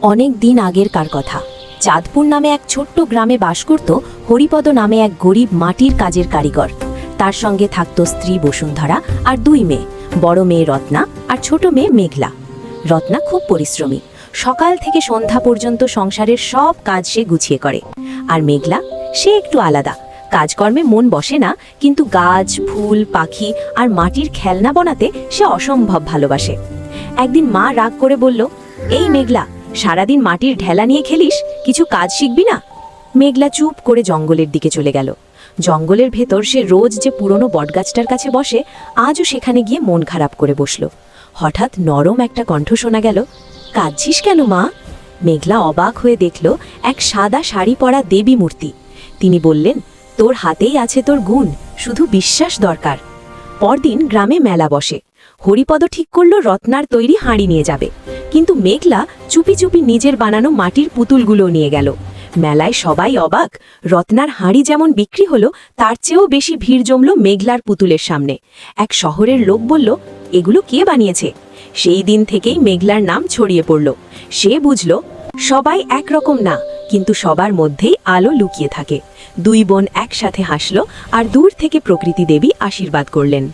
অনেক দিন আগেরকার কথা। চাঁদপুর নামে এক ছোট্ট গ্রামে বাস করত হরিপদ নামে এক গরিব মাটির কাজের কারিগর। তার সঙ্গে থাকত স্ত্রী বসুন্ধরা আর দুই মেয়ে, বড় মেয়ে রত্না আর ছোট মেয়ে মেঘলা। রত্না খুব পরিশ্রমী, সকাল থেকে সন্ধ্যা পর্যন্ত সংসারের সব কাজ সে গুছিয়ে করে। আর মেঘলা, সে একটু আলাদা, কাজকর্মে মন বসে না, কিন্তু গাছ, ফুল, পাখি আর মাটির খেলনা বানাতে সে অসম্ভব ভালোবাসে। একদিন মা রাগ করে বলল, এই মেঘলা, সারাদিন মাটির ঢেলা নিয়ে খেলিস, কিছু কাজ শিখবি না? মেঘলা চুপ করে জঙ্গলের দিকে চলে গেল। জঙ্গলের ভেতর সে রোজ যে পুরনো বটগাছটার কাছে বসে, আজও সেখানে গিয়ে মন খারাপ করে বসল। হঠাৎ নরম একটা কণ্ঠ শোনা গেল, কাঁদছিস কেন মা? মেঘলা অবাক হয়ে দেখল এক সাদা শাড়ি পরা দেবী মূর্তি। তিনি বললেন, তোর হাতেই আছে তোর গুণ, শুধু বিশ্বাস দরকার। পরদিন গ্রামে মেলা বসে। হরিপদ ঠিক করল রত্নার তৈরি হাঁড়ি নিয়ে যাবে, কিন্তু মেঘলা চুপি চুপি নিজের বানানো মাটির পুতুলগুলো নিয়ে গেল। মেলায় সবাই অবাক, রত্নার হাঁড়ি যেমন বিক্রি হলো, তার চেয়েও বেশি ভিড় জমল মেঘলার পুতুলের সামনে। এক শহরের লোক বলল, এগুলো কে বানিয়েছে? সেই দিন থেকেই মেঘলার নাম ছড়িয়ে পড়ল। সে বুঝল, সবাই একরকম না, কিন্তু সবার মধ্যেই আলো লুকিয়ে থাকে। দুই বোন একসাথে হাসল, আর দূর থেকে প্রকৃতি দেবী আশীর্বাদ করলেন।